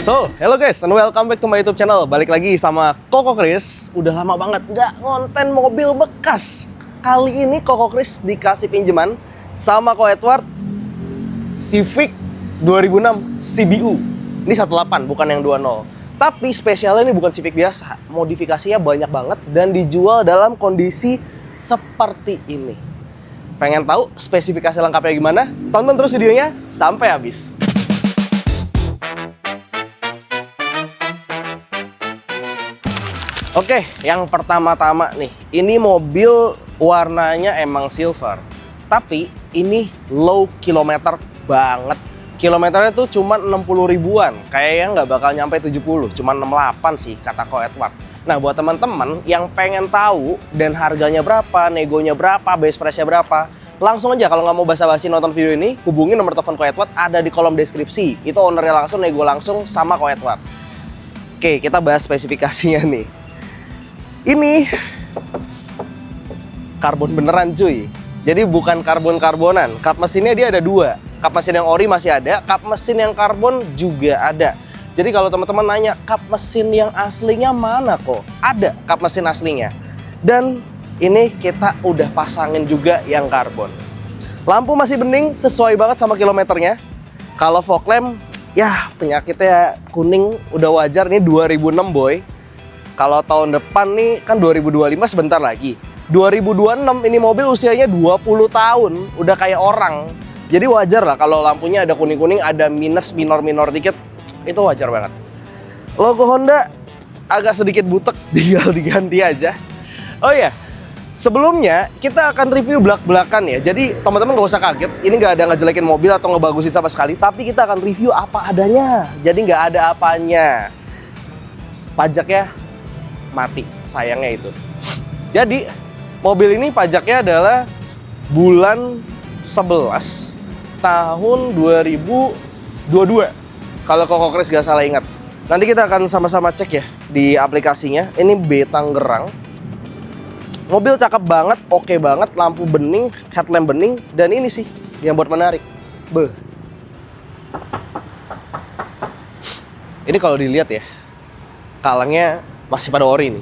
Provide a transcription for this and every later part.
So, hello guys and welcome back to my YouTube channel. Balik lagi sama Koko Kris. Udah lama banget nggak ngonten mobil bekas. Kali ini Koko Kris dikasih pinjaman sama Ko Edward Civic 2006 CBU. Ini 18, bukan yang 20. Tapi spesialnya ini bukan Civic biasa. Modifikasinya banyak banget dan dijual dalam kondisi seperti ini. Pengen tahu spesifikasi lengkapnya gimana? Tonton terus videonya sampai habis. Oke, yang pertama-tama nih, ini mobil warnanya emang silver, tapi ini low kilometer banget. Kilometernya tuh cuma 60 ribuan, kayaknya nggak bakal nyampe 70, cuma 68 sih kata Ko Edward. Nah, buat teman-teman yang pengen tahu dan harganya berapa, negonya berapa, base price-nya berapa, langsung aja kalau nggak mau basa-basi nonton video ini, hubungi nomor telepon Ko Edward ada di kolom deskripsi. Itu ownernya langsung, nego langsung sama Ko Edward. Oke, kita bahas spesifikasinya nih. Ini karbon beneran cuy. Jadi bukan karbon-karbonan. Kap mesinnya dia ada dua. Kap mesin yang ori masih ada, kap mesin yang karbon juga ada. Jadi kalau teman-teman nanya, kap mesin yang aslinya mana kok? Ada kap mesin aslinya. Dan ini kita udah pasangin juga yang karbon. Lampu masih bening, sesuai banget sama kilometernya. Kalau fog lamp, ya penyakitnya kuning udah wajar. Ini 2006 boy. Kalau tahun depan nih kan 2025 sebentar lagi. 2026 ini mobil usianya 20 tahun, udah kayak orang. Jadi wajar lah kalau lampunya ada kuning-kuning, ada minus minor-minor dikit, itu wajar banget. Logo Honda agak sedikit butek, tinggal diganti aja. Oh iya, sebelumnya kita akan review belak-belakan ya. Jadi teman-teman gak usah kaget, ini gak ada ngejelekin mobil atau ngebagusin sama sekali, tapi kita akan review apa adanya. Jadi gak ada apanya. Pajaknya mati, sayangnya itu. Jadi mobil ini pajaknya adalah bulan 11 tahun 2022 kalau Koko Kris gak salah ingat. Nanti kita akan sama-sama cek ya di aplikasinya. Ini B Tangerang. Mobil cakep banget, oke banget, lampu bening, headlamp bening, dan ini sih yang buat menarik. Beuh. Ini kalau dilihat ya, kalangnya masih pada ori nih.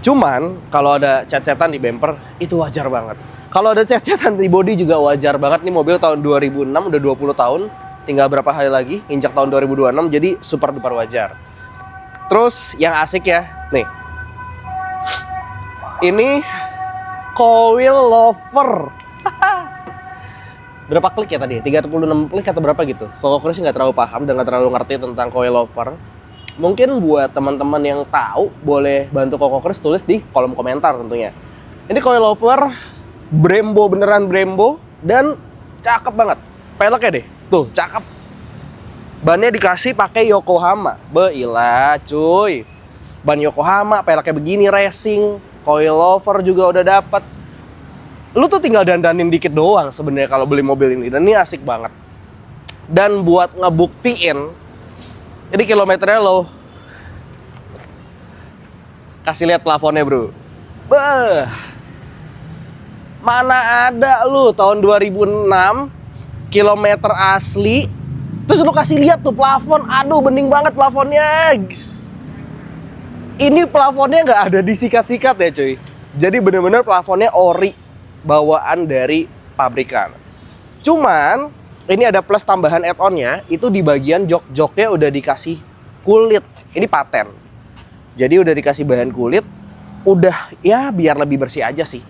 Cuman kalau ada cat-catan di bumper itu wajar banget. Kalau ada cat-catan di bodi juga wajar banget. Nih mobil tahun 2006, udah 20 tahun. Tinggal berapa hari lagi injak tahun 2026, jadi super duper wajar. Terus yang asik ya, nih. Ini coil lover. Berapa klik ya tadi? 36 klik atau berapa gitu? Koko Kris nggak terlalu paham dan nggak terlalu ngerti tentang coil lover. Mungkin buat teman-teman yang tahu boleh bantu Koko Kris tulis di kolom komentar tentunya. Ini coilover Brembo, beneran Brembo, dan cakep banget. Peleknya deh, tuh cakep. Bannya dikasih pakai Yokohama. Beila cuy. Ban Yokohama, peleknya begini racing, coilover juga udah dapet. Lu tuh tinggal dandanin dikit doang sebenarnya kalau beli mobil ini, dan ini asik banget. Dan buat ngebuktiin ini kilometernya low. Kasih lihat plafonnya bro. Beuh. Mana ada lu tahun 2006 kilometer asli. Terus lu kasih lihat tuh plafon. Aduh bening banget plafonnya. Ini plafonnya nggak ada disikat-sikat ya cuy. Jadi bener-bener plafonnya ori. Bawaan dari pabrikan. Cuman ini ada plus tambahan add-onnya, itu di bagian jok-joknya udah dikasih kulit. Ini paten. Jadi udah dikasih bahan kulit, udah ya biar lebih bersih aja sih.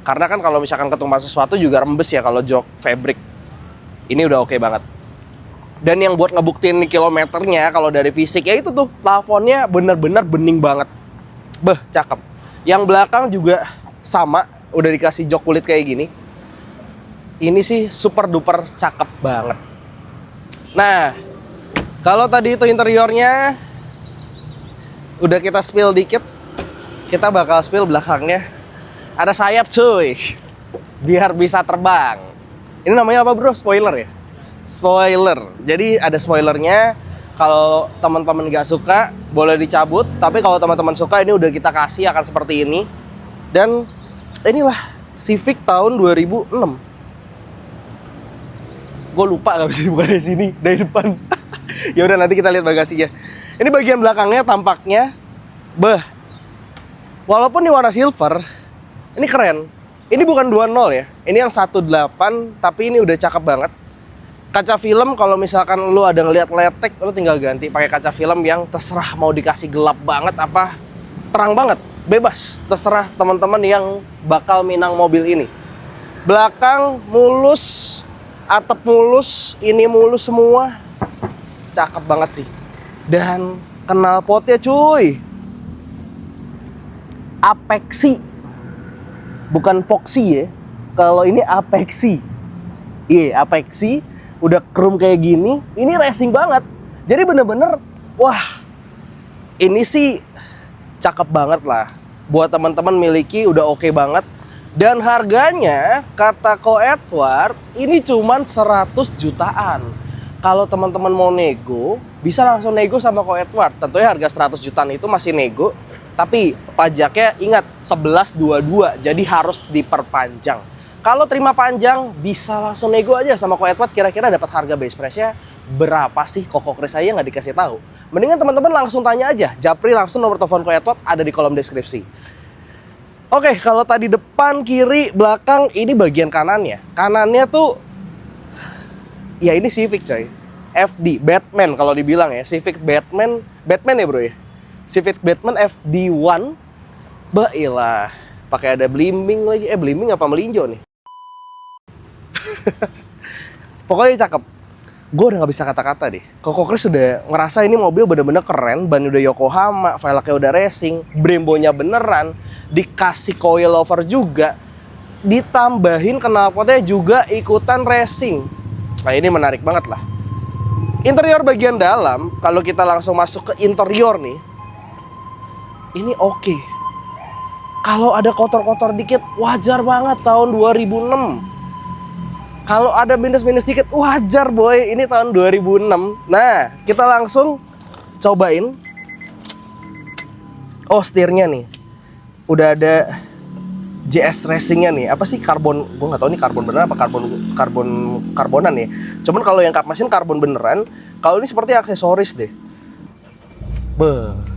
Karena kan kalau misalkan ketumbas sesuatu juga rembes ya kalau jok fabric. Ini udah oke banget. Dan yang buat ngebuktiin kilometernya kalau dari fisik ya itu tuh, plafonnya bener-bener bening banget. Beh, cakep. Yang belakang juga sama, udah dikasih jok kulit kayak gini. Ini sih super duper cakep banget. Nah, kalau tadi itu interiornya udah kita spill dikit, kita bakal spill belakangnya. Ada sayap cuy, biar bisa terbang. Ini namanya apa bro? Spoiler ya? Spoiler. Jadi ada spoilernya. Kalau teman-teman gak suka boleh dicabut, tapi kalau teman-teman suka ini udah kita kasih akan seperti ini. Dan inilah Civic tahun 2006. Gue lupa nggak bisa dibuka dari sini, dari depan. Ya udah, nanti kita lihat bagasinya. Ini bagian belakangnya tampaknya, walaupun ini warna silver, ini keren. Ini bukan 2.0 ya, ini yang 1.8, tapi ini udah cakep banget. Kaca film, kalau misalkan lu ada ngeliat letek, lu tinggal ganti pakai kaca film yang terserah mau dikasih gelap banget apa terang banget, bebas, terserah teman-teman yang bakal minang mobil ini. Belakang mulus, atap mulus, ini mulus semua, cakep banget sih. Dan knalpotnya cuy, Apexi, bukan Foxy ya. Kalau ini Apexi. Iya, Apexi. Udah chrome kayak gini. Ini racing banget. Jadi bener-bener, wah, ini sih cakep banget lah. Buat teman-teman miliki udah oke banget. Dan harganya, kata Ko Edward, ini cuman 100 jutaan. Kalau teman-teman mau nego, bisa langsung nego sama Ko Edward. Tentunya harga 100 jutaan itu masih nego. Tapi pajaknya ingat 1122, jadi harus diperpanjang. Kalau terima panjang, bisa langsung nego aja sama Ko Edward. Kira-kira dapat harga base price-nya berapa sih? Koko Kris saya nggak dikasih tahu. Mendingan teman-teman langsung tanya aja. Japri langsung nomor telepon Ko Edward ada di kolom deskripsi. Oke, kalau tadi depan, kiri, belakang, ini bagian kanannya. Kanannya tuh, ya ini Civic coy. FD, Batman kalau dibilang ya. Civic Batman ya bro ya. Civic Batman FD1, bailah, pakai ada blimbing lagi, blimbing apa melinjo nih? Pokoknya cakep. Gue udah nggak bisa kata-kata deh. Koko Kris udah ngerasa ini mobil bener-bener keren, ban udah Yokohama, velgnya udah racing, Brembo-nya beneran, dikasih coil over juga, ditambahin knalpotnya juga ikutan racing. Nah ini menarik banget lah. Interior bagian dalam, kalau kita langsung masuk ke interior nih, ini oke. Kalau ada kotor-kotor dikit, wajar banget tahun 2006. Kalau ada minus-minus dikit, wajar boy, ini tahun 2006. Nah, kita langsung cobain. Oh, setirnya nih. Udah ada JS Racing-nya nih. Apa sih karbon? Gue nggak tahu ini karbon beneran apa karbonan ya. Cuman kalau yang kap mesin karbon beneran, kalau ini seperti aksesoris deh.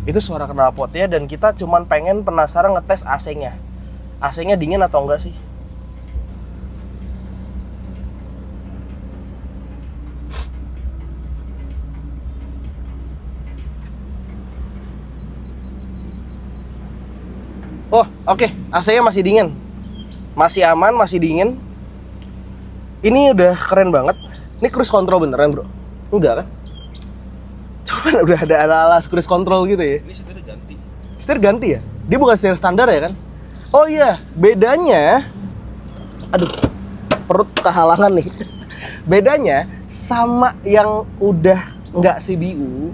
Itu suara knalpotnya, dan kita cuman pengen penasaran ngetes AC-nya. AC-nya dingin atau enggak sih? Oh, oke. AC-nya masih dingin. Masih aman, masih dingin. Ini udah keren banget. Ini cruise control beneran, bro? Enggak kan? Cuman udah ada ala-ala cruise control gitu ya. Ini setir ganti. Setir ganti ya? Dia bukan setir standar ya kan? Oh iya, bedanya, aduh, perut kehalangan nih. Bedanya sama yang udah nggak CBU,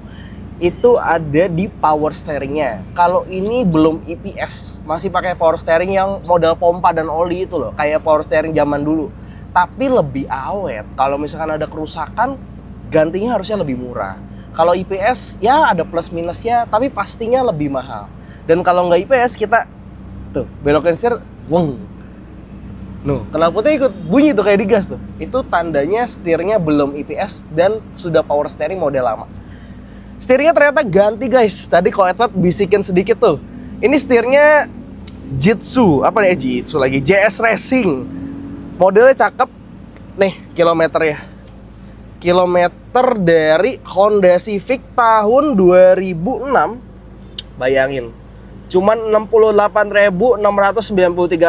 itu ada di power steeringnya. Kalau ini belum EPS, masih pakai power steering yang model pompa dan oli itu loh, kayak power steering zaman dulu. Tapi lebih awet. Kalau misalkan ada kerusakan, gantinya harusnya lebih murah. Kalau IPS ya ada plus minusnya, tapi pastinya lebih mahal. Dan kalau nggak IPS, kita tuh belokin setir, weng. Nuh, knalpotnya ikut bunyi tuh kayak digas tuh. Itu tandanya setirnya belum IPS dan sudah power steering model lama. Setirnya ternyata ganti guys. Tadi Ko Edward bisikin sedikit tuh. Ini setirnya Jitsu, apa nih Jitsu lagi? JS Racing. Modelnya cakep. Nih kilometernya. Kilometer dari Honda Civic tahun 2006. Bayangin. Cuman 68.693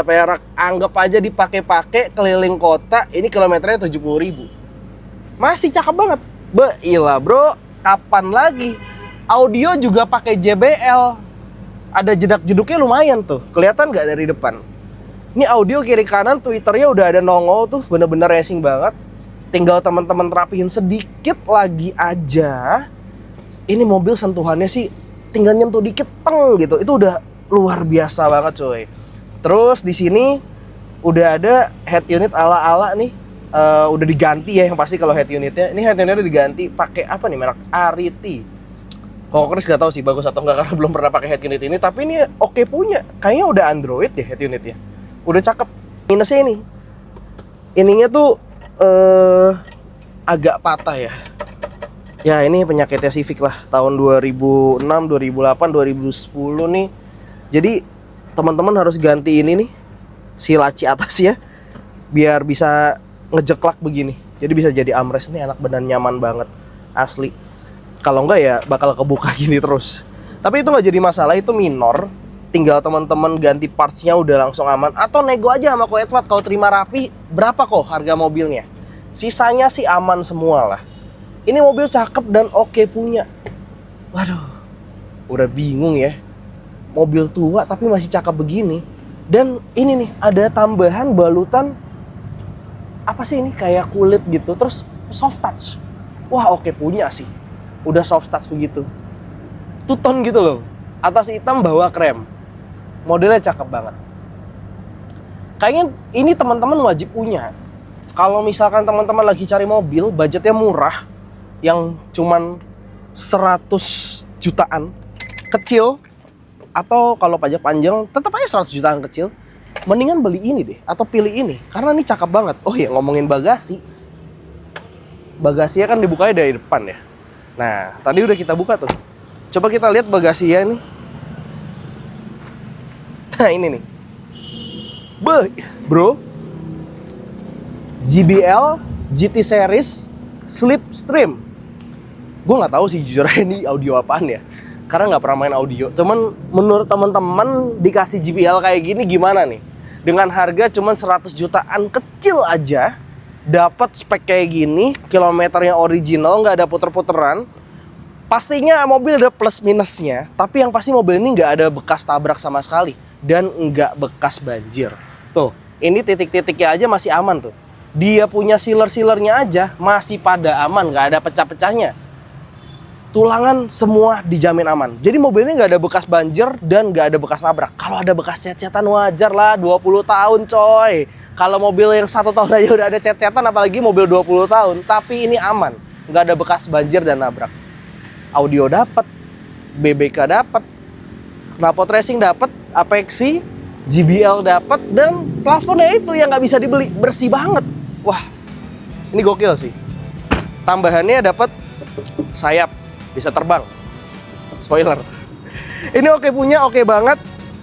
perak. Anggap aja dipakai-pakai keliling kota. Ini kilometernya 70.000. Masih cakep banget. Bailah bro. Kapan lagi? Audio juga pakai JBL. Ada jedak-jeduknya lumayan tuh. Kelihatan nggak dari depan? Ini audio kiri kanan, Twitternya udah ada nongol tuh. Bener-bener racing banget. Tinggal teman-teman rapihin sedikit lagi aja. Ini mobil sentuhannya sih tinggal nyentuh dikit, teng gitu. Itu udah luar biasa banget coy. Terus di sini udah ada head unit ala-ala nih. Udah diganti ya yang pasti kalau head unitnya. Ini head unitnya udah diganti pakai apa nih, merek Ariti. Koko Kris gak tahu sih bagus atau enggak karena belum pernah pakai head unit ini. Tapi ini oke punya. Kayaknya udah Android ya head unitnya. Udah cakep. Minusnya ini. Ininya tuh agak patah ya. Ya ini penyakitnya Civic lah, tahun 2006, 2008, 2010 nih. Jadi teman-teman harus ganti ini nih, si laci atasnya, biar bisa ngejeklak begini. Jadi bisa jadi armrest nih, enak bener, nyaman banget, asli. Kalau enggak ya bakal kebuka gini terus. Tapi itu nggak jadi masalah, itu minor. Tinggal teman-teman ganti partsnya udah langsung aman. Atau nego aja sama Ko Edward, kalau terima rapi, berapa kok harga mobilnya. Sisanya sih aman semua lah. Ini mobil cakep dan oke punya. Waduh, udah bingung ya. Mobil tua tapi masih cakep begini. Dan ini nih, ada tambahan balutan, apa sih ini, kayak kulit gitu. Terus soft touch. Wah oke punya sih. Udah soft touch begitu. Two-tone gitu loh. Atas hitam, bawah krem. Modelnya cakep banget. Kayaknya ini teman-teman wajib punya. Kalau misalkan teman-teman lagi cari mobil, budgetnya murah, yang cuman 100 jutaan kecil, atau kalau pajak panjang tetap aja 100 jutaan kecil, mendingan beli ini deh atau pilih ini karena ini cakep banget. Oh ya, ngomongin bagasinya kan dibukanya dari depan ya. Nah tadi udah kita buka tuh, coba kita lihat bagasinya nih. Nah ini nih, bro, JBL GT Series Slipstream. Gue nggak tahu sih jujur ini audio apaan ya, karena nggak pernah main audio. Cuman menurut teman-teman dikasih JBL kayak gini gimana nih? Dengan harga cuman 100 jutaan kecil aja, dapat spek kayak gini, kilometernya original, nggak ada puter-puteran. Pastinya mobil ada plus minusnya, tapi yang pasti mobil ini nggak ada bekas tabrak sama sekali dan nggak bekas banjir. Tuh, ini titik-titiknya aja masih aman tuh. Dia punya sealer-sealernya aja masih pada aman, nggak ada pecah-pecahnya. Tulangan semua dijamin aman. Jadi mobil ini nggak ada bekas banjir dan nggak ada bekas nabrak. Kalau ada bekas cet-cetan wajar lah, 20 tahun coy. Kalau mobil yang 1 tahun aja udah ada cet-cetan, apalagi mobil 20 tahun. Tapi ini aman, nggak ada bekas banjir dan nabrak. Audio dapat, BBK dapat, knalpot racing dapat, Apeksi, JBL dapat, dan plafonnya itu yang nggak bisa dibeli, bersih banget. Wah, ini gokil sih. Tambahannya dapat sayap, bisa terbang. Spoiler. Ini oke punya, oke banget.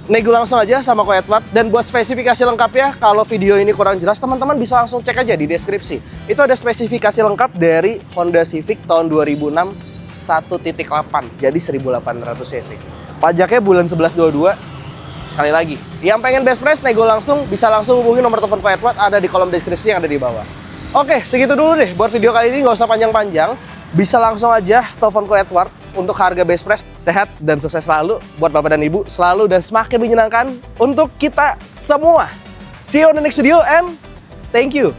Nego langsung aja sama Ko Edward. Dan buat spesifikasi lengkapnya, kalau video ini kurang jelas, teman-teman bisa langsung cek aja di deskripsi. Itu ada spesifikasi lengkap dari Honda Civic tahun 2006 1.8, jadi 1800 cc. Pajaknya bulan 11/22. Sekali lagi, yang pengen best price nego langsung, bisa langsung hubungi nomor telepon Ko Edward, ada di kolom deskripsi yang ada di bawah. Oke, segitu dulu deh buat video kali ini, nggak usah panjang-panjang. Bisa langsung aja telepon Ko Edward untuk harga best price. Sehat dan sukses selalu buat Bapak dan Ibu, selalu dan semakin menyenangkan untuk kita semua. See you on the next video and thank you.